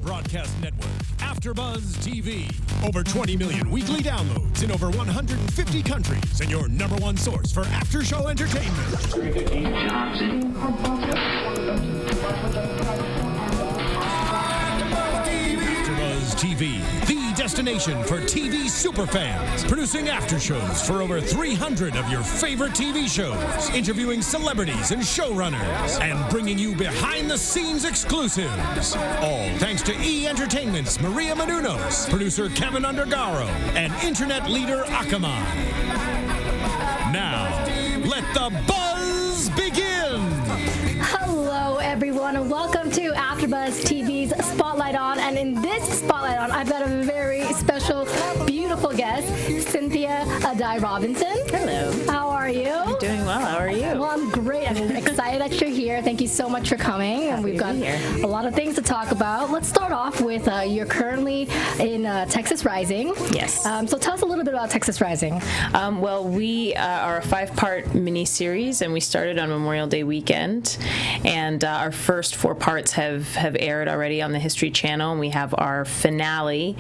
broadcast network, AfterBuzz TV. Over 20 million weekly downloads in over 150 countries, and your number one source for after-show entertainment. AfterBuzz TV, the destination for TV superfans, producing after-shows for over 300 of your favorite TV shows, interviewing celebrities and showrunners, and bringing you behind-the-scenes exclusives. All thanks to E! Entertainment's Maria Menounos, producer Kevin Undergaro, and internet leader Akamai. Now, let the buzz begin! Hello, everyone, and welcome to AfterBuzz TV's Spotlight On. And in this Spotlight On, I've got a very special, beautiful guest, Cynthia Addai-Robinson. Hello. How are you? I'm doing well. How are you? Well, I'm great. I'm excited that you're here. Thank you so much for coming. And we've got a lot of things to talk about. Let's start off with you're currently in Texas Rising. Yes. So tell us a little bit about Texas Rising. Well, we are a 5-part mini-series, and we started on Memorial Day weekend. And our first 4 parts have aired already on the History Channel, and we have our finale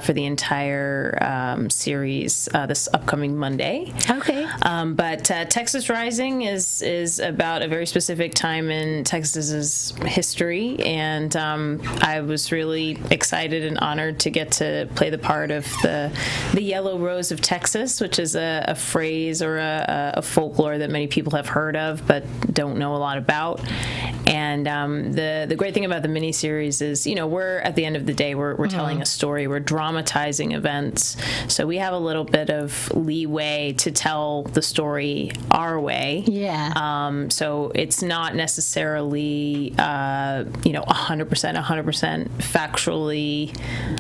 for the entire series this upcoming Monday. Okay. But Texas Rising is about a very specific time in Texas's history, and I was really excited and honored to get to play the part of the Yellow Rose of Texas, which is a phrase or a folklore that many people have heard of but don't know a lot about. And the great thing about the miniseries is, we're at the end of the day, we're telling a story, we're dramatizing events, so we have a little bit of leeway to tell the story our way. Yeah. So it's not necessarily 100% factually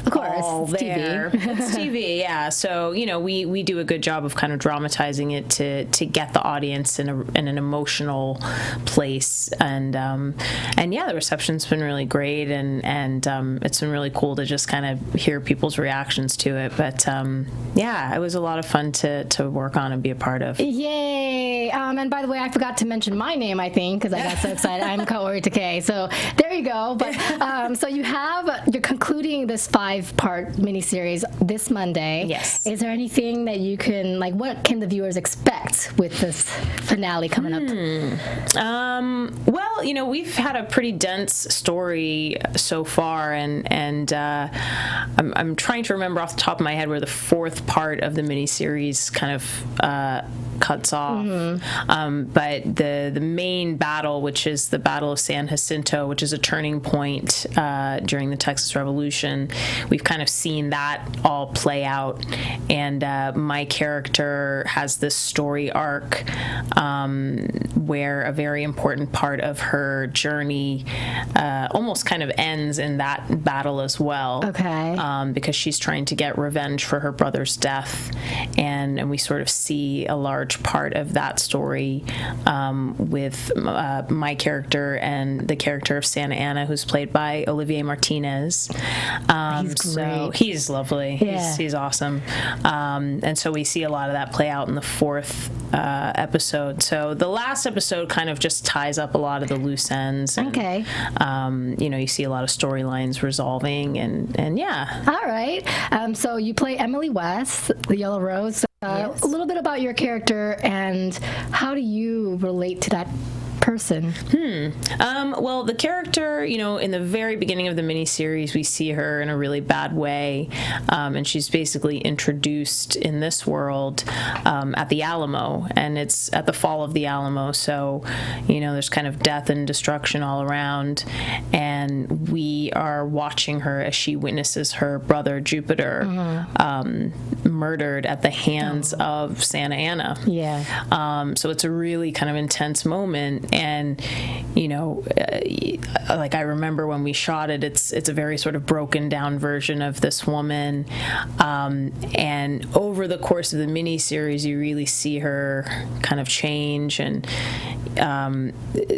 Of course, all it's there. TV. It's TV, yeah. So we do a good job of kind of dramatizing it to get the audience in an emotional place, and yeah, the reception's been really great, and it's been really cool to just kind of hear people's reactions to it. But yeah, it was a lot of fun to work on and be a part of. Yay! And by the way, I forgot to mention my name, I think, because I got so excited. I'm Kaori Takee. So there you go. But so you're concluding this 5-part miniseries this Monday. Yes. Is there anything that you can, what can the viewers expect with this finale coming up? Well, we've had a pretty dense story so far, and I'm trying to remember off the top of my head where the 4th part of the miniseries kind of cuts off. But the main battle, which is the Battle of San Jacinto, which is a turning point during the Texas Revolution, we've kind of seen that all play out, and my character has this story arc where a very important part of her journey almost kind of ends in that battle as well. Okay. Because she's trying to get revenge for her brother's death, and we sort of see a large part of that story with my character and the character of Santa Ana, who's played by Olivier Martinez. He's great. So he's lovely. Yeah. He's awesome. And so we see a lot of that play out in the 4th episode. So the last episode kind of just ties up a lot of the loose ends. And, Okay. you see a lot of storylines resolving, and yeah. All right. So you play Emily West, the Yellow Rose. Yes. A little bit about your character and how do you relate to that person? Well, the character, in the very beginning of the miniseries, we see her in a really bad way, and she's basically introduced in this world at the Alamo, and it's at the fall of the Alamo, so, there's kind of death and destruction all around, and we are watching her as she witnesses her brother, Jupiter, murdered at the hands of Santa Ana. Yeah. So it's a really kind of intense moment, and I remember when we shot it, it's a very sort of broken down version of this woman, and over the course of the miniseries you really see her kind of change, and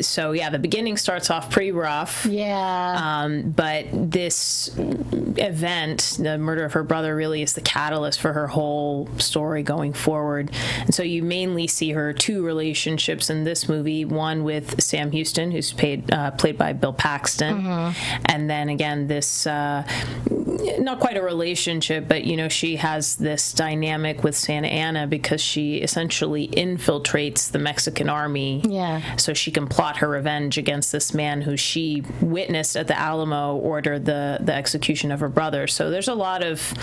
so yeah, the beginning starts off pretty rough. Yeah. But this event, the murder of her brother, really is the catalyst for her whole story going forward. And so you mainly see her 2 relationships in this movie, one one with Sam Houston, who's played by Bill Paxton, and then again this not quite a relationship, but she has this dynamic with Santa Anna because she essentially infiltrates the Mexican army, so she can plot her revenge against this man who she witnessed at the Alamo order the execution of her brother. So there's a lot of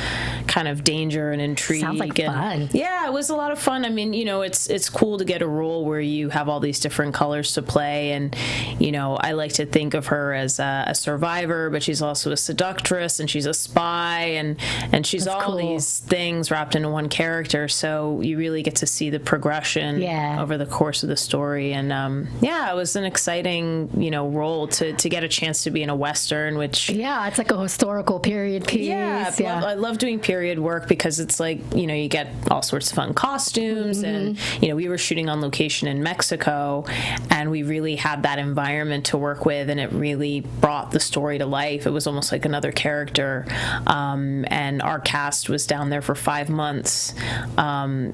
kind of danger and intrigue. Sounds like fun. Yeah, it was a lot of fun. I mean, it's cool to get a role where you have all these different colors to play, and I like to think of her as a survivor, but she's also a seductress, and she's a spy, and she's That's all cool. these things wrapped into one character. So you really get to see the progression over the course of the story, and it was an exciting role to get a chance to be in a Western, which it's like a historical period piece. I love doing period work because it's like you get all sorts of fun costumes, and we were shooting on location in Mexico, and we really had that environment to work with, and it really brought the story to life. It was almost like another character, and our cast was down there for 5 months,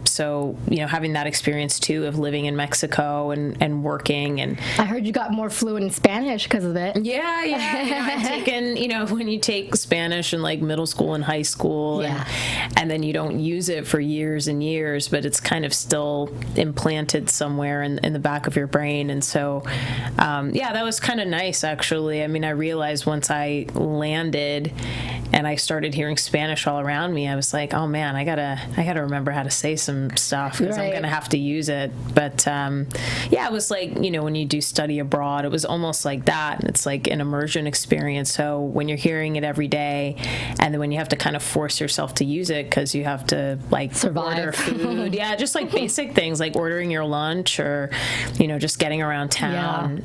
so having that experience too of living in Mexico and working. And I heard you got more fluent in Spanish because of it. I've taken when you take Spanish in like middle school and high school, and then you don't use it for years and years, but it's kind of still implanted somewhere in the back of your brain. And so that was kind of nice, actually. I mean, I realized once I landed and I started hearing Spanish all around me, I was like, oh man, I gotta remember how to say some stuff because I'm gonna have to use it. But it was like when you do study abroad, it was almost like that. It's like an immersion experience. So when you're hearing it every day, and then when you have to kind of force yourself to use it because you have to like survive, order food, just like basic things like ordering your lunch or just getting around town.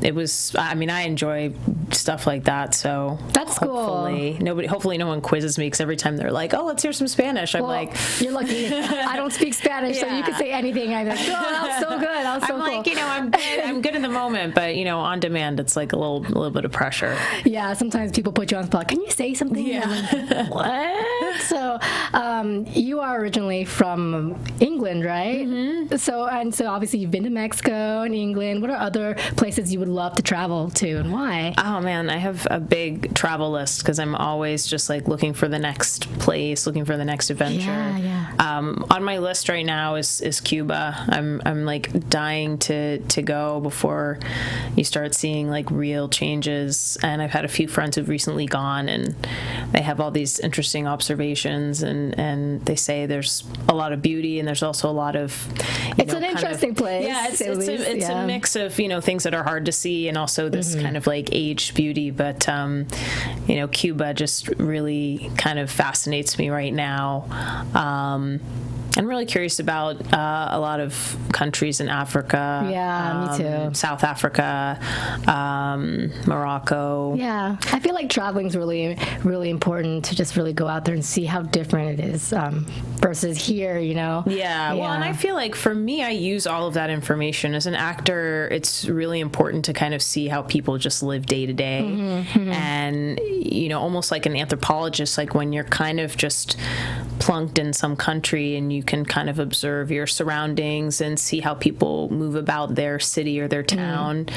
It was. I mean, I enjoy stuff like that. So that's hopefully cool. Hopefully no one quizzes me because every time they're like, "Oh, let's hear some Spanish," I'm like, "You're lucky. I don't speak Spanish, so you can say anything." I'm like, "Oh, that's so good. That's so I'm cool." Like, I'm good in the moment, but on demand, it's like a little bit of pressure. Yeah, sometimes people put you on the spot. Can you say something? Yeah. What? So, you are originally from England, right? Mm-hmm. So obviously you've been to Mexico and England. What are other places you would love to travel to, and why? Oh man, I have a big travel list because I'm always just like looking for the next place, looking for the next adventure. On my list right now is Cuba. I'm like dying to go before you start seeing like real changes. And I've had a few friends who've recently gone, and they have all these interesting observations, and they say there's a lot of beauty, and there's also a lot of it's an interesting place. Yeah, it's a mix of things that are hard to see, and also this kind of like aged beauty. But Cuba just really kind of fascinates me right now. I'm really curious about a lot of countries in Africa. Yeah, me too. South Africa, Morocco. Yeah, I feel like traveling is really, really important to just really go out there and see how different it is versus here, Yeah, well, and I feel like for me, I use all of that information. As an actor, it's really important to kind of see how people just live day to day. And, almost like an anthropologist, like when you're kind of just plunked in some country and you can kind of observe your surroundings and see how people move about their city or their town.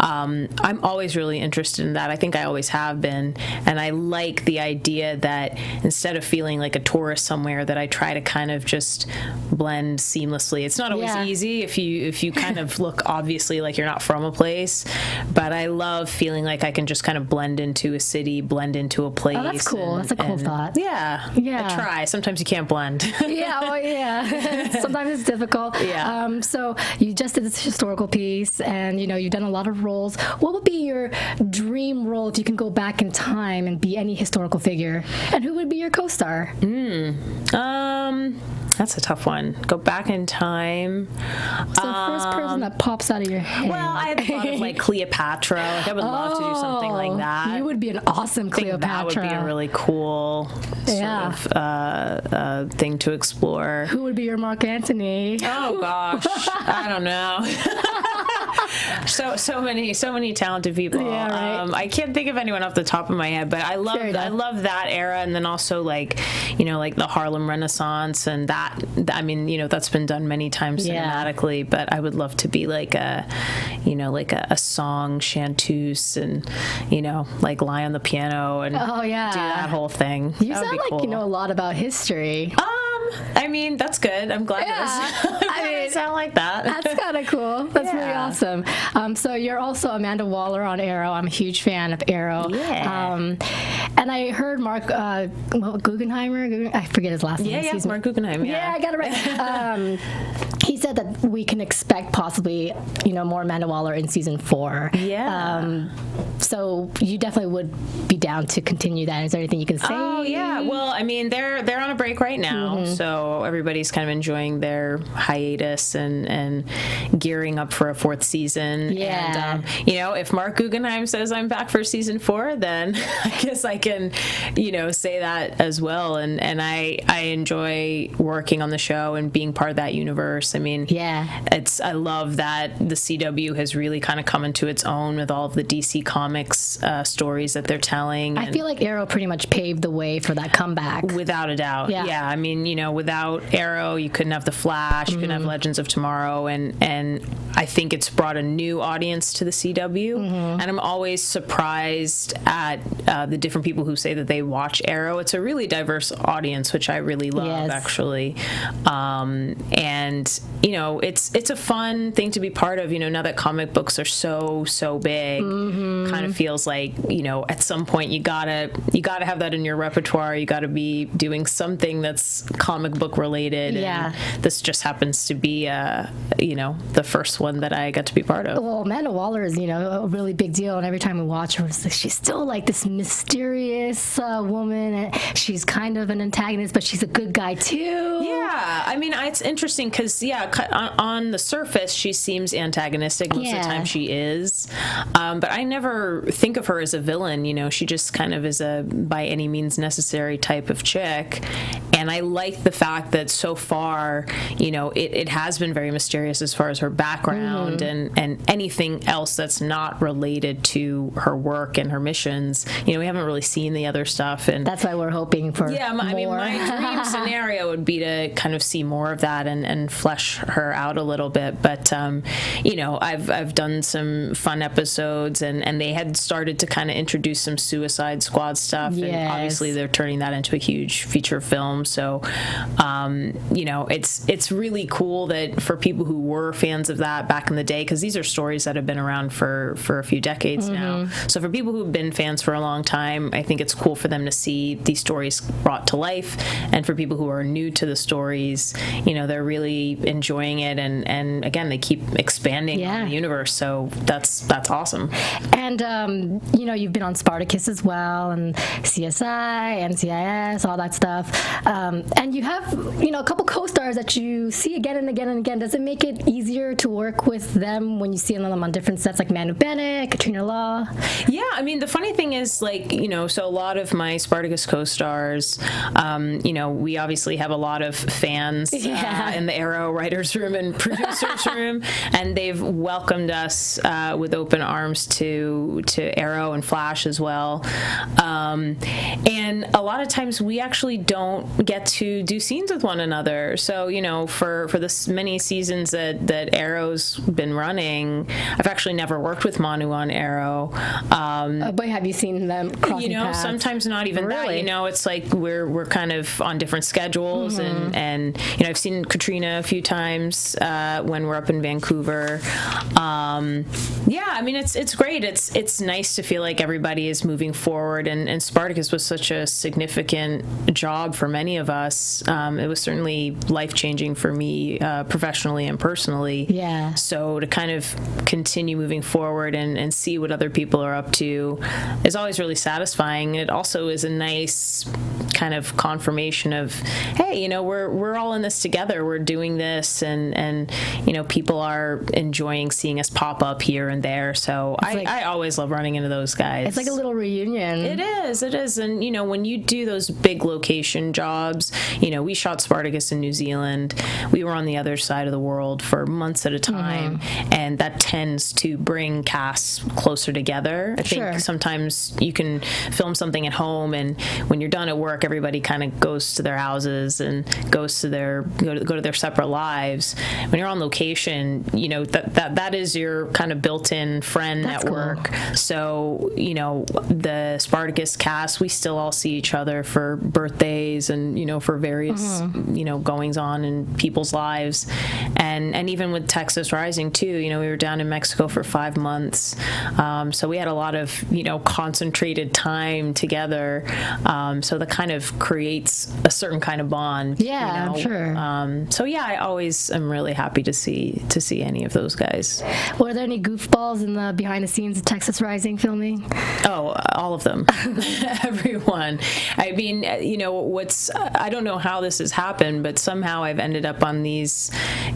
I'm always really interested in that. I think I always have been. And I like the idea that instead of feeling like a tourist somewhere, that I try to kind of just blend seamlessly. It's not always easy if you kind of look obviously like you're not from a place, but I love feeling like I can just kind of blend into a city, blend into a place. Oh, that's cool. That's a cool thought. Yeah. I try. Sometimes you can't blend. Sometimes it's difficult. So you just did this historical piece, and you've done a lot of roles. What would be your dream role if you can go back in time and be any historical figure? And who would be your co-star? That's a tough one. Go back in time. So the first person that pops out of your head. Well, I had thought of like Cleopatra. Like I would love to do something like that. You would be an awesome Cleopatra. I think that would be a really cool sort of thing to explore. Who would be your Mark Antony? Oh gosh, I don't know. So many talented people. Yeah, right. I can't think of anyone off the top of my head, but I love that era, and then also like the Harlem Renaissance, and that, I mean, that's been done many times cinematically, but I would love to be like a song chanteuse, and like lie on the piano and do that whole thing. You sound like you know a lot about history. I mean, that's good. I'm glad I sound like that. That's kind of cool. That's really awesome. So you're also Amanda Waller on Arrow. I'm a huge fan of Arrow. Yeah. And I heard Mark Guggenheimer. I forget his last name. Yeah, Mark Guggenheim. Yeah, I got it right. He said that we can expect possibly, more Amanda Waller in season 4. Yeah. So you definitely would be down to continue that. Is there anything you can say? Oh yeah. Well, I mean, they're on a break right now, so everybody's kind of enjoying their hiatus and gearing up for a 4th season. Yeah. And if Mark Guggenheim says I'm back for season 4, then I guess I can, say that as well. And I enjoy working on the show and being part of that universe. I mean, I love that the CW has really kind of come into its own with all of the DC Comics stories that they're telling. I feel like Arrow pretty much paved the way for that comeback. Without a doubt. Yeah. I mean, without Arrow, you couldn't have The Flash, you couldn't have Legends of Tomorrow, and I think it's brought a new audience to the CW. And I'm always surprised at the different people who say that they watch Arrow. It's a really diverse audience, which I really love, actually. And it's a fun thing to be part of. Now that comic books are so big, kind of feels like at some point you gotta have that in your repertoire. You gotta be doing something that's comic book related. And this just happens to be the first one that I got to be part of. Well, Amanda Waller is a really big deal, and every time we watch her, she's still like this mysterious woman. And she's kind of an antagonist, but she's a good guy too. Yeah, I mean, it's interesting because on the surface she seems antagonistic. Most of the time she is, but I never think of her as a villain. She just kind of is a by any means necessary type of chick. And I like the fact that so far, it has been very mysterious as far as her background and anything else that's not related to her work and her missions. We haven't really seen the other stuff, and that's why we're hoping for more. I mean, my dream scenario would be to kind of see more of that and flesh her out a little bit. But I've done some fun episodes, and they had started to kind of introduce some Suicide Squad stuff, and obviously they're turning that into a huge feature film. So it's really cool that for people who were fans of that back in the day, because these are stories that have been around for a few decades now. So for people who've been fans for a long time, I think it's cool for them to see these stories brought to life. And for people who are new to the stories, they're really enjoying it, and again, they keep expanding on the universe. So that's awesome. And you've been on Spartacus as well, and CSI, NCIS, all that stuff. And you have a couple co-stars that you see again and again and again. Does it make it easier to work with them when you see them on different sets, like Manu Bennett, Katrina Law? Yeah, I mean, the funny thing is, so a lot of my Spartacus co-stars, we obviously have a lot of fans in the Arrow writers' room and producers' room, and they've welcomed us with open arms to Arrow and Flash as well. And a lot of times we actually don't get to do scenes with one another. So, for this many seasons that Arrow's been running, I've actually never worked with Manu on Arrow. But have you seen them crossing paths? Sometimes not even that. It's like we're kind of on different schedules, and I've seen Katrina a few times when we're up in Vancouver. I mean, it's great. It's nice to feel like everybody is moving forward, and Spartacus was such a significant job for many of us. It was certainly life-changing for me professionally and personally. Yeah. So to kind of continue moving forward and see what other people are up to is always really satisfying. It also is a nice kind of confirmation of, hey, you know, we're all in this together. We're doing this, and you know, people are enjoying seeing us pop up here and there. So I always love running into those guys. It's like a little reunion. It is. And, you know, when you do those big location jobs, you know, we shot Spartacus in New Zealand. We were on the other side of the world for months at a time, and that tends to bring casts closer together. I think sometimes you can film something at home, and when you're done at work, everybody kind of goes to their houses and goes to go to their separate lives. When you're on location, you know, that is your kind of built-in friend network. Cool. So, you know, the Spartacus cast, we still all see each other for birthdays and, you know, for various, you know, goings on in people's lives. And even with Texas Rising too, you know, we were down in Mexico for 5 months. So we had a lot of, you know, concentrated time together. So that kind of creates a certain kind of bond. Yeah, you know? I'm sure. So yeah, I always am really happy to see any of those guys. Were there any goofballs in the behind the scenes of Texas Rising filming? Oh, all of them. Everyone. I mean, you know, I don't know how this has happened, but somehow I've ended up on these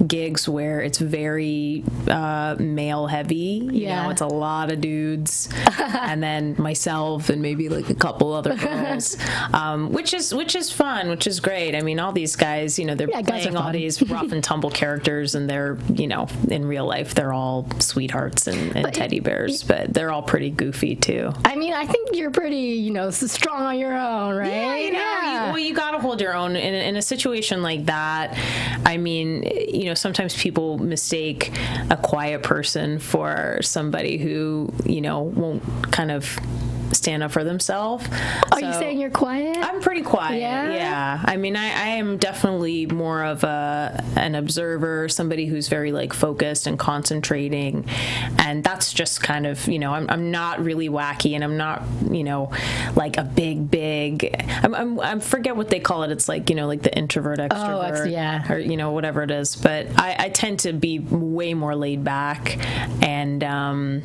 gigs where it's very male heavy. You know, it's a lot of dudes, and then myself and maybe like a couple other girls, which is fun, which is great. I mean, all these guys, you know, they're playing all these rough and tumble characters, and they're, you know, in real life, they're all sweethearts and teddy bears, but they're all pretty goofy too. I mean, I think you're pretty, you know, strong on your own, right? Yeah, you know, you got to hold your own in a situation like that. I mean, you know, sometimes people mistake a quiet person for somebody who, you know, won't kind of stand up for themselves. Are you saying you're quiet? I'm pretty quiet. Yeah. I mean, I am definitely more of an observer, somebody who's very like focused and concentrating, and that's just kind of, you know, I'm not really wacky, and I'm not, you know, like a big. I forget what they call it. It's like, you know, like the introvert extrovert, or you know, whatever it is. But I tend to be way more laid back, and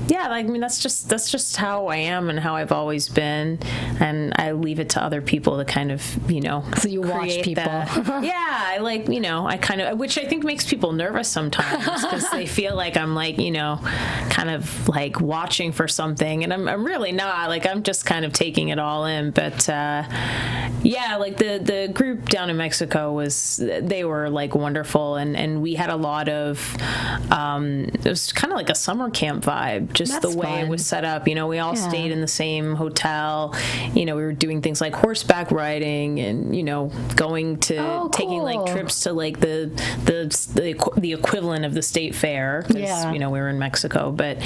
yeah, I mean, that's just how I am and how I've always been, and I leave it to other people to kind of, you know, so you watch people. I like, you know, I kind of, which I think makes people nervous sometimes because they feel like I'm like, you know, kind of like watching for something, and I'm really not. Like, I'm just kind of taking it all in. But yeah, like the group down in Mexico they were like wonderful, and we had a lot of it was kind of like a summer camp vibe. Just That's the way fun. It was set up, you know, we all stayed in the same hotel. You know, we were doing things like horseback riding, and, you know, going to taking like trips to like the equivalent of the state fair. You know, we were in Mexico, but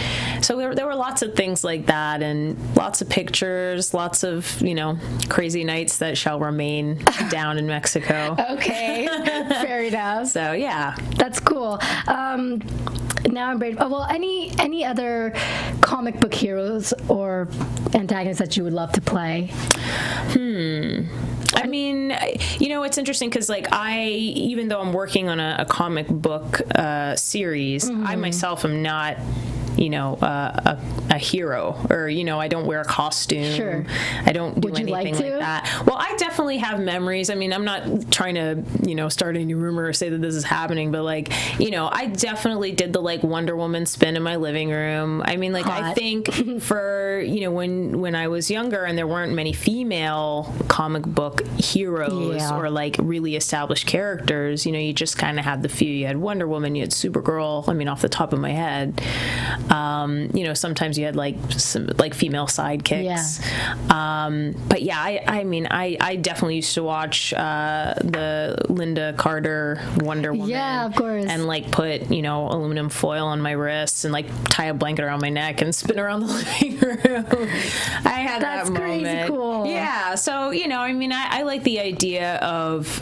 so there were lots of things like that, and lots of pictures, lots of, you know, crazy nights that shall remain down in Mexico. Okay, fair enough. So yeah, that's cool. Now I'm brave. Oh, well, any other comic book heroes or antagonists that you would love to play? I mean, you know, it's interesting because, like, even though I'm working on a comic book series, I myself am not, you know, a hero, or, you know, I don't wear a costume. Sure. I don't do anything like that. Well, I definitely have memories. I mean, I'm not trying to, you know, start any rumor or say that this is happening, but, like, you know, I definitely did the, like, Wonder Woman spin in my living room. I mean, like, Hot. I think for, you know, when I was younger and there weren't many female comic book heroes or, like, really established characters, you know, you just kind of had the few. You had Wonder Woman, you had Supergirl, I mean, off the top of my head. You know, sometimes you had like some like female sidekicks. But yeah, I mean, I definitely used to watch the Linda Carter Wonder Woman. Yeah, of course. And like put, you know, aluminum foil on my wrists and like tie a blanket around my neck and spin around the living room. I had that moment. That's crazy cool. Yeah. So, you know, I mean, I like the idea of,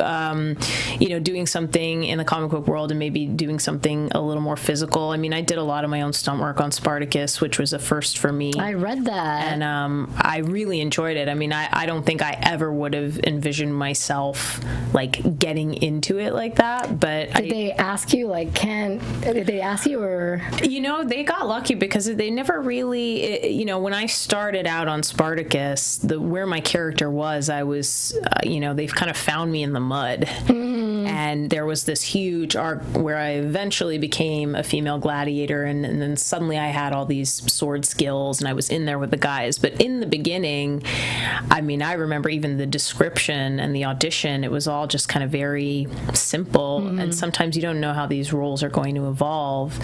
you know, doing something in the comic book world and maybe doing something a little more physical. I mean, I did a lot of my own stunt work work on Spartacus, which was a first for me. I read that. And I really enjoyed it. I mean, I don't think I ever would have envisioned myself like getting into it like that. But did they ask you, like, did they ask you, or? You know, they got lucky because they never really, you know, when I started out on Spartacus, where my character was, I was, you know, they've kind of found me in the mud. Mm-hmm. And there was this huge arc where I eventually became a female gladiator, and then suddenly I had all these sword skills, and I was in there with the guys. But in the beginning, I mean, I remember even the description and the audition, it was all just kind of very simple. Mm-hmm. And sometimes you don't know how these roles are going to evolve.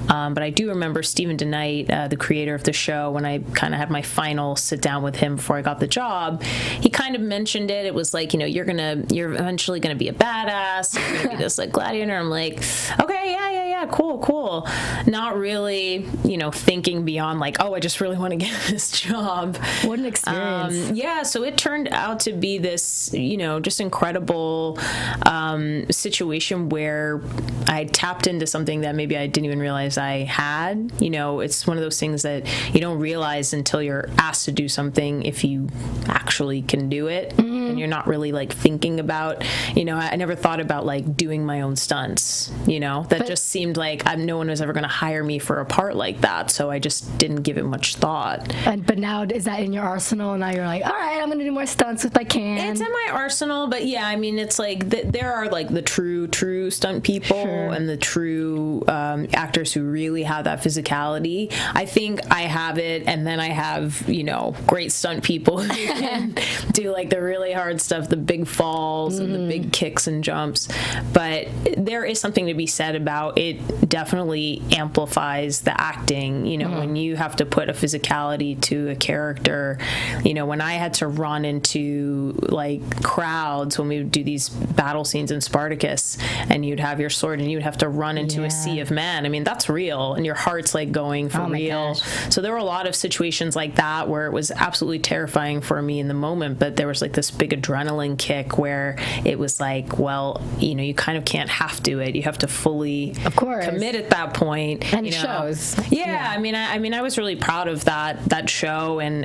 But I do remember Stephen DeKnight, the creator of the show, when I kind of had my final sit down with him before I got the job, he kind of mentioned it. It was like, you know, you're eventually gonna be a badass. You're gonna be this like gladiator. I'm like, okay, yeah, cool. Not really, you know, thinking beyond like, oh, I just really want to get this job. What an experience. Yeah, so it turned out to be this, you know, just incredible situation where I tapped into something that maybe I didn't even realize I had. You know, it's one of those things that you don't realize until you're asked to do something if you actually can do it. Mm-hmm. And you're not really like thinking about, you know, I never thought about like doing my own stunts, you know, that just seemed like no one was ever going to hire me for a part like that. So I just didn't give it much thought. But now, is that in your arsenal? And now you're like, all right, I'm going to do more stunts if I can. It's in my arsenal, but yeah, I mean, it's like there are like the true stunt people, sure, and the true actors who really have that physicality. I think I have it, and then I have, you know, great stunt people who can do like the really hard stuff, the big falls, mm-hmm, and the big kicks and jumps. But there is something to be said about it. Definitely amplifies the acting, you know, mm-hmm, when you have to put a physicality to a character. You know, when I had to run into like crowds when we would do these battle scenes in Spartacus, and you'd have your sword and you'd have to run into a sea of men. I mean, that's real, and your heart's like going for real. So there were a lot of situations like that where it was absolutely terrifying for me in the moment, but there was like this big adrenaline kick where it was like, well, you know, you kind of can't have to it. You have to fully, of course, commit at that point. And you it know? Shows. Yeah, I mean, I was really proud of that show, and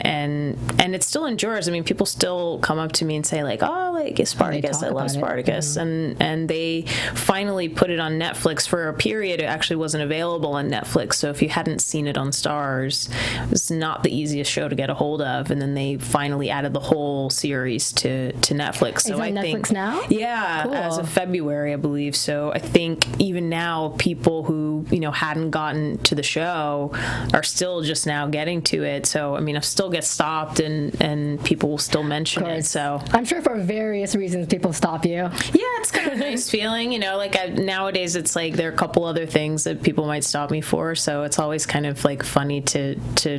it still endures. I mean, people still come up to me and say like, oh, like Spartacus, I love Spartacus, mm-hmm, and they finally put it on Netflix for a period. It actually wasn't available on Netflix, so if you hadn't seen it on Stars, it was not the easiest show to get a hold of. And then they finally added the whole series to Netflix. So I think Netflix now? Yeah, cool. As of February, I believe. So I think even now, people who, you know, hadn't gotten to the show are still just now getting to it. So I mean, I still get stopped, and people will still mention it. So I'm sure for various reasons people stop you. Yeah, it's kind of a nice feeling, you know. Like nowadays, it's like there are a couple other things that people might stop me for. So it's always kind of like funny to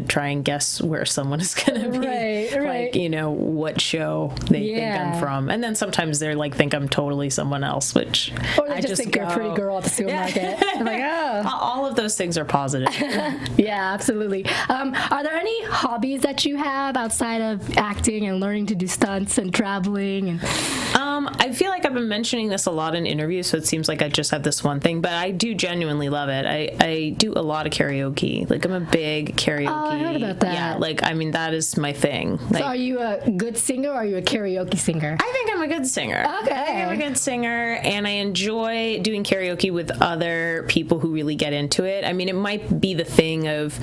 try and guess where someone is going to be. Right. Like, you know, what show they think I'm from, and then sometimes they're like think I'm totally someone else, which or they just think you're a pretty girl at the supermarket. I'm like, oh. All of those things are positive. Yeah, absolutely. Are there any hobbies that you have outside of acting and learning to do stunts and traveling? And I feel like I've been mentioning this a lot in interviews, so it seems like I just have this one thing, but I do genuinely love it. I do a lot of karaoke. Like, I'm a big karaoke. Oh, I heard about that. Yeah, like, I mean, that is my thing. Like, so are you a good singer, or are you a karaoke singer? I think I'm a good singer. Okay. I think I'm a good singer, and I enjoy doing karaoke with other people who really get into it. I mean, it might be the thing of,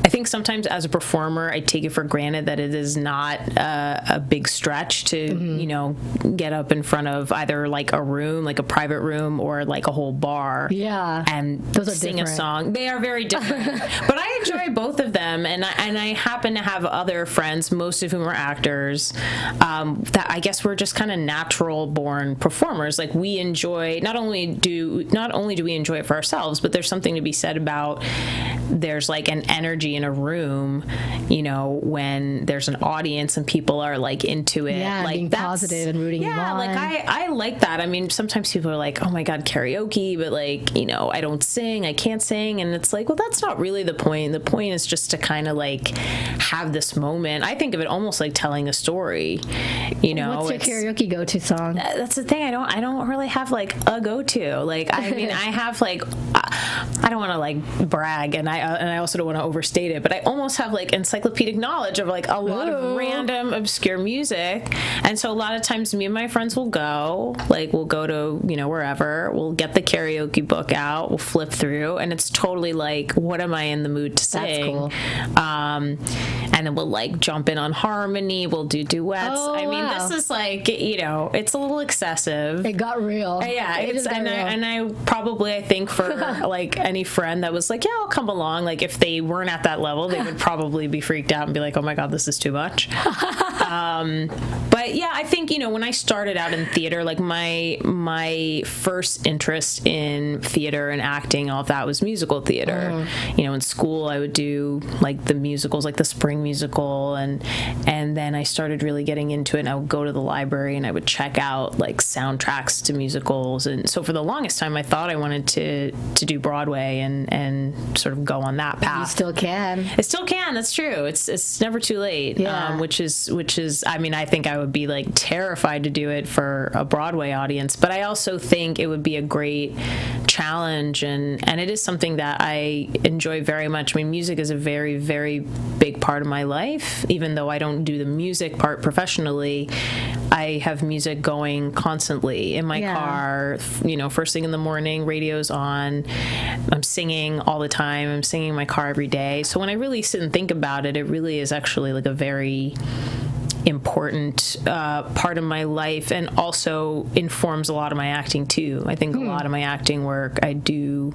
I think sometimes as a performer, I take it for granted that it is not a big stretch to, you know, get up in front of either like a room, like a private room, or like a whole bar. Yeah. And sing a song. They are very different. But I enjoy both of them, and I happen to have other friends, most of whom are actors, that I guess we're just kind of natural born performers. Like, we enjoy, not only do we enjoy it for ourselves, but there's something to be said about, there's like an energy in a room, you know, when there's an audience and people are like into it. Yeah, like being positive and rooting you on. like I like that. I mean, sometimes people are like, oh my God, karaoke, but like, you know, I don't sing, I can't sing. And it's like, well, that's not really the point. The point is just to kind of like have this moment. I think of it almost like telling a story, you know. What's your karaoke go-to song? That's the thing. I don't really have like a go-to. Like, I mean, I have like, I don't want to like brag, and I also don't want to overstate it, but I almost have like encyclopedic knowledge of like a lot of random obscure music. And so a lot of times me and my friends will go to, you know, wherever, we'll get the karaoke book out, we'll flip through, and it's totally like, what am I in the mood to sing? That's cool. And then we'll like jump in on harmony, we'll do duets. Oh, I mean, wow. this is like, you know, it's a little excessive. It got real. Yeah, And I probably, I think for like any friend that was like, yeah, I'll come along, like if they weren't at that level, they would probably be freaked out and be like, oh my God, this is too much. But yeah, I think, you know, when I started out in theater, like my first interest in theater and acting, all of that was musical theater. You know, in school I would do like the musicals, like the Spring musical, and then I started really getting into it, and I would go to the library and I would check out like soundtracks to musicals. And so for the longest time I thought I wanted to do Broadway and sort of go on that path. You still can. It still can. That's true. It's never too late. Yeah. Which is. I mean, I think I would be like terrified to do it for a Broadway audience, but I also think it would be a great challenge, and it is something that I enjoy very much. I mean, music is a very, very big part of my life. Even though I don't do the music part professionally, I have music going constantly in my car. You know, first thing in the morning, radio's on. I'm singing all the time. I'm singing in my car every day. So when I really sit and think about it, it really is actually like a very important part of my life, and also informs a lot of my acting too. I think a lot of my acting work, I do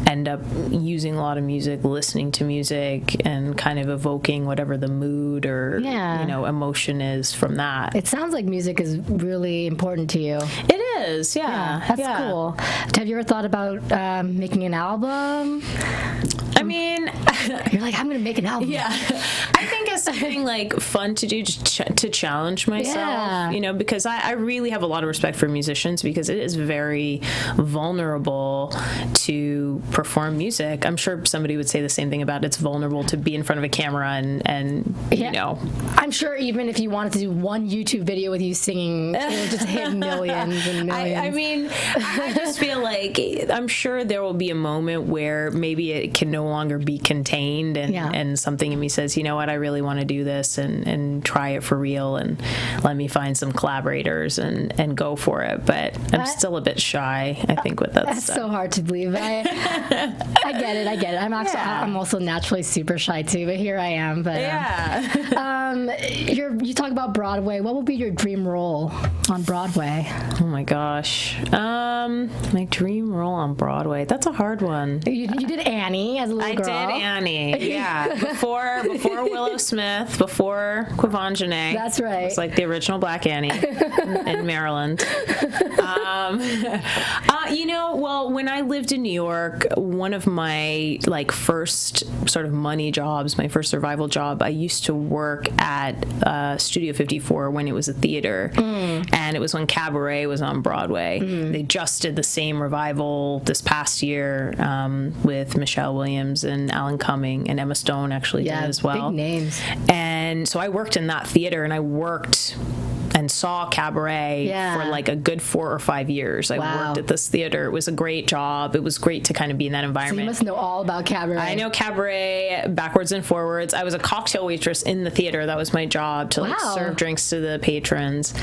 end up using a lot of music, listening to music, and kind of evoking whatever the mood or you know, emotion is from that. It sounds like music is really important to you. It is, yeah. That's cool. Have you ever thought about making an album? I mean, you're like, I'm going to make an album. Yeah. I think it's something like fun to do, to challenge myself, you know, because I really have a lot of respect for musicians, because it is very vulnerable to perform music. I'm sure somebody would say the same thing about it's vulnerable to be in front of a camera and you know. I'm sure even if you wanted to do one YouTube video with you singing, it would just hit millions and millions. I mean, I just feel like I'm sure there will be a moment where maybe it can no longer be contained, and something in me says, you know what, I really want to do this and try it for real, and let me find some collaborators and go for it. But I'm still a bit shy, I think, with that that's stuff. So hard to believe. I get it. I'm also naturally super shy too, but here I am. But you talk about Broadway. What will be your dream role on Broadway? Oh my gosh, my dream role on Broadway. That's a hard one. You did Annie as a little girl. I did Annie. Yeah, before Willow Smith, before Quivanjane. That's right. It's like the original Black Annie in Maryland. You know, well, when I lived in New York, one of my like first sort of money jobs, my first survival job, I used to work at Studio 54 when it was a theater, and it was when Cabaret was on Broadway. They just did the same revival this past year with Michelle Williams and Alan Cumming, and Emma Stone actually did as well. Big names. And so I worked in that theater, and I worked and saw Cabaret for like a good 4 or 5 years. I worked at this theater. It was a great job. It was great to kind of be in that environment. So you must know all about Cabaret. I know Cabaret backwards and forwards. I was a cocktail waitress in the theater. That was my job, to like serve drinks to the patrons.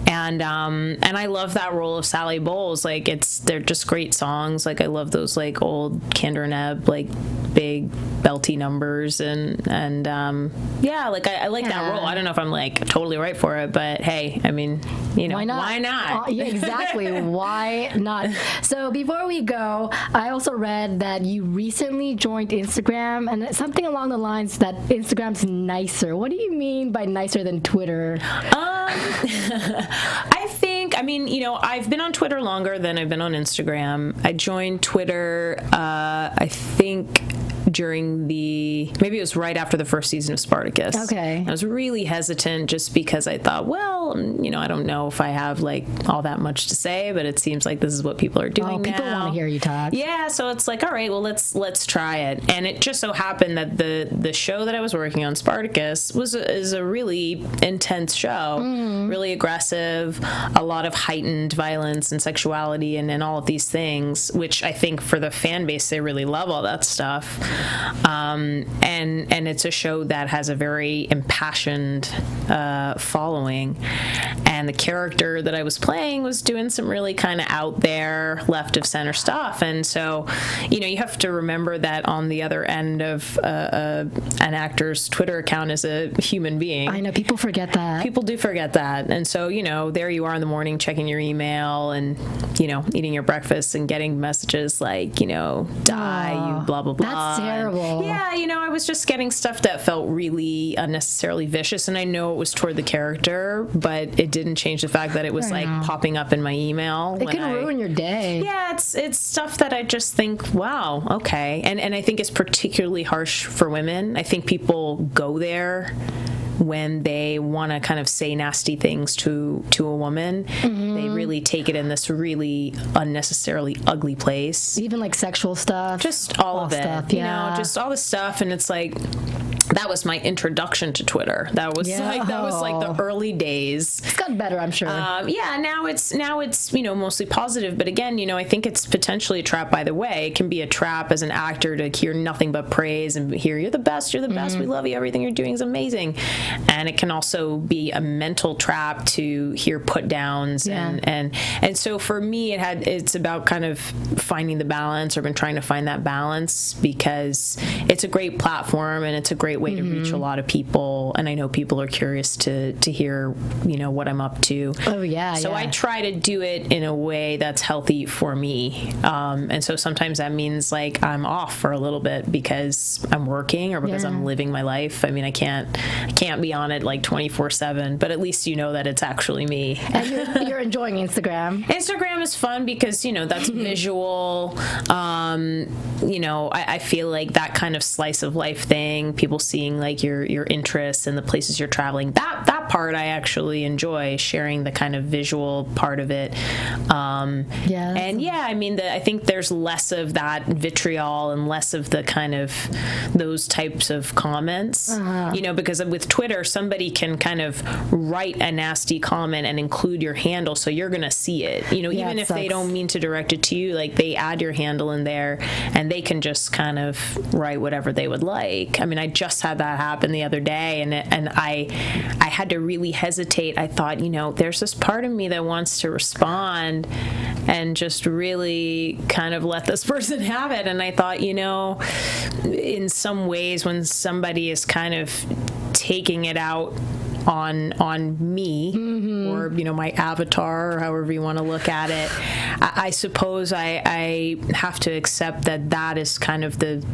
And I love that role of Sally Bowles. Like they're just great songs. Like I love those like old Kander and Ebb, like big belty numbers, and like I like that role. I don't know if I'm like totally right for it, but hey, I mean, you know, why not? Yeah, exactly. Why not? So before we go, I also read that you recently joined Instagram, and something along the lines that Instagram's nicer. What do you mean by nicer than Twitter? I think think, I mean, you know, I've been on Twitter longer than I've been on Instagram. I joined Twitter, I think, during maybe it was right after the first season of Spartacus. Okay. I was really hesitant just because I thought, well, you know, I don't know if I have like all that much to say, but it seems like this is what people are doing now. People want to hear you talk. Yeah, so it's like, all right, well, let's try it. And it just so happened that the show that I was working on, Spartacus, is a really intense show, really aggressive, a lot of heightened violence and sexuality and all of these things, which I think for the fan base, they really love all that stuff. And it's a show that has a very impassioned following, and the character that I was playing was doing some really kind of out there, left of center stuff. And so, you know, you have to remember that on the other end of an actor's Twitter account is a human being. I know, people forget that. People do forget that. And so, you know, there you are in the morning checking your email and, you know, eating your breakfast and getting messages like, you know, die, you blah, blah, blah. That's terrible. Yeah, you know, I was just getting stuff that felt really unnecessarily vicious, and I know it was toward the character, but it didn't change the fact that it was like popping up in my email. It can ruin your day. Yeah, it's stuff that I just think, wow, okay. And I think it's particularly harsh for women. I think people go there when they want to kind of say nasty things to a woman. They really take it in this really unnecessarily ugly place. Even like sexual stuff. Just all of it. Stuff, you know, just all this stuff. And it's like, that was my introduction to Twitter. That was like the early days. It's gotten better, I'm sure. Yeah, now it's you know, mostly positive. But again, you know, I think it's potentially a trap by the way. It can be a trap as an actor to hear nothing but praise and hear you're the best, we love you, everything you're doing is amazing. And it can also be a mental trap to hear put downs and so for me it's about kind of finding the balance, or been trying to find that balance, because it's a great platform and it's a great way to reach a lot of people, and I know people are curious to hear, you know, what I'm up to. Oh yeah. So I try to do it in a way that's healthy for me, and so sometimes that means like I'm off for a little bit because I'm working or because I'm living my life. I mean, I can't be on it like 24/7, but at least you know that it's actually me. And you're enjoying Instagram. Instagram is fun because, you know, that's visual. You know, I feel like that kind of slice of life thing, people seeing like your interests and the places you're traveling, that part I actually enjoy, sharing the kind of visual part of it. And I mean, I think there's less of that vitriol and less of the kind of those types of comments, you know, because with Twitter, somebody can kind of write a nasty comment and include your handle, so you're gonna see it, you know, even if they don't mean to direct it to you, like they add your handle in there and they can just kind of write whatever they would like. I mean, I just had that happen the other day, and I had to really hesitate. I thought, you know, there's this part of me that wants to respond and just really kind of let this person have it, and I thought, you know, in some ways when somebody is kind of taking it out on me, or, you know, my avatar, or however you want to look at it, I suppose I have to accept that is kind of the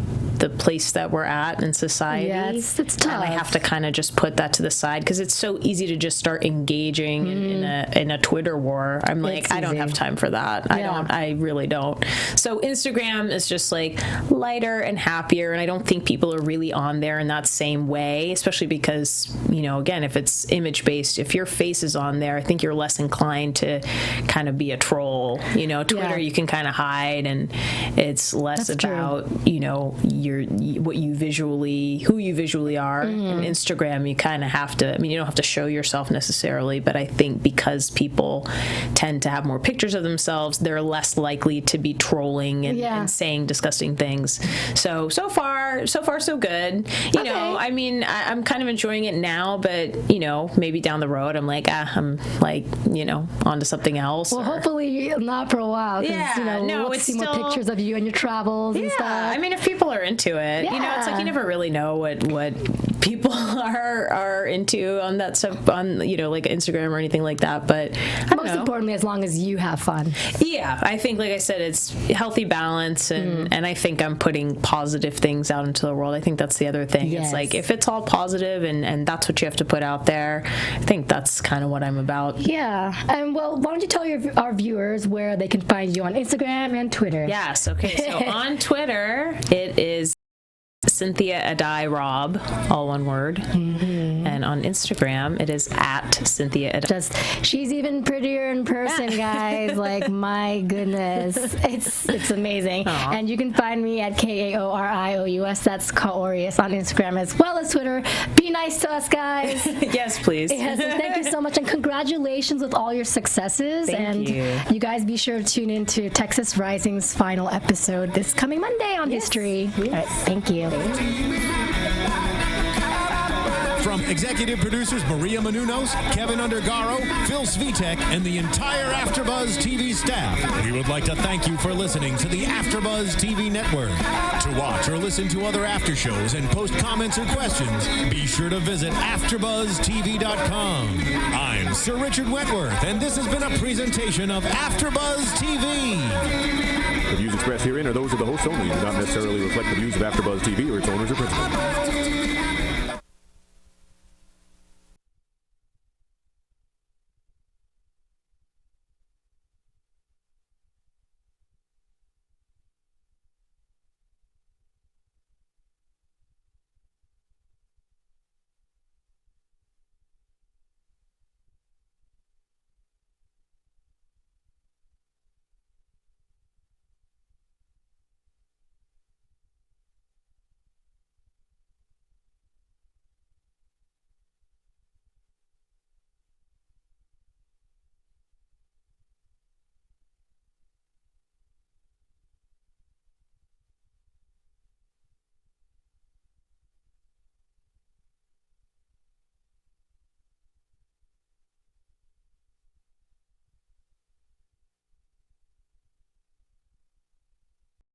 place that we're at in society. Yeah, it's tough. And I have to kind of just put that to the side, because it's so easy to just start engaging in a Twitter war. I'm like, I don't have time for that. I really don't. So Instagram is just like lighter and happier, and I don't think people are really on there in that same way, especially because, you know, again, if it's image based, if your face is on there, I think you're less inclined to kind of be a troll. You know, Twitter, you can kind of hide, and it's less about, you know, who you visually are. And Instagram, you kind of have to, I mean, you don't have to show yourself necessarily, but I think because people tend to have more pictures of themselves, they're less likely to be trolling and saying disgusting things. So far so good. You know, I mean, I'm kind of enjoying it now, but, you know, maybe down the road I'm like, I'm like, you know, onto something else. Well, hopefully not for a while, because, you know, we'll see more pictures of you and your travels and stuff. I mean, if people are into it, you know, it's like you never really know what people are into on that stuff on like Instagram or anything like that. But most importantly, as long as you have fun. Yeah, I think, like I said, it's healthy balance, and I think I'm putting positive things out into the world. I think that's the other thing. Yes. It's like, if it's all positive and that's what you have to put out there, I think that's kind of what I'm about. Yeah. And well, why don't you tell our viewers where they can find you on Instagram and Twitter? Yes. Okay. So on Twitter, it is Cynthia Addai-Rob, all one word. And on Instagram, it is at Cynthia Addai. She's even prettier in person, guys. Like, my goodness. It's amazing. Aww. And you can find me at KAORIOUS. That's Kaorius on Instagram as well as Twitter. Be nice to us, guys. Yes, please. Yes, and thank you so much. And congratulations with all your successes. Thank you. You guys be sure to tune into Texas Rising's final episode this coming Monday on History. All right, thank you. From executive producers Maria Menounos, Kevin Undergaro, Phil Svitek, and the entire AfterBuzz TV staff, we would like to thank you for listening to the AfterBuzz TV network. To watch or listen to other after shows and post comments or questions, be sure to visit AfterBuzzTV.com. I'm Sir Richard Wentworth, and this has been a presentation of AfterBuzz TV. The views expressed herein are those of the hosts only and do not necessarily reflect the views of AfterBuzz TV or its owners or principals.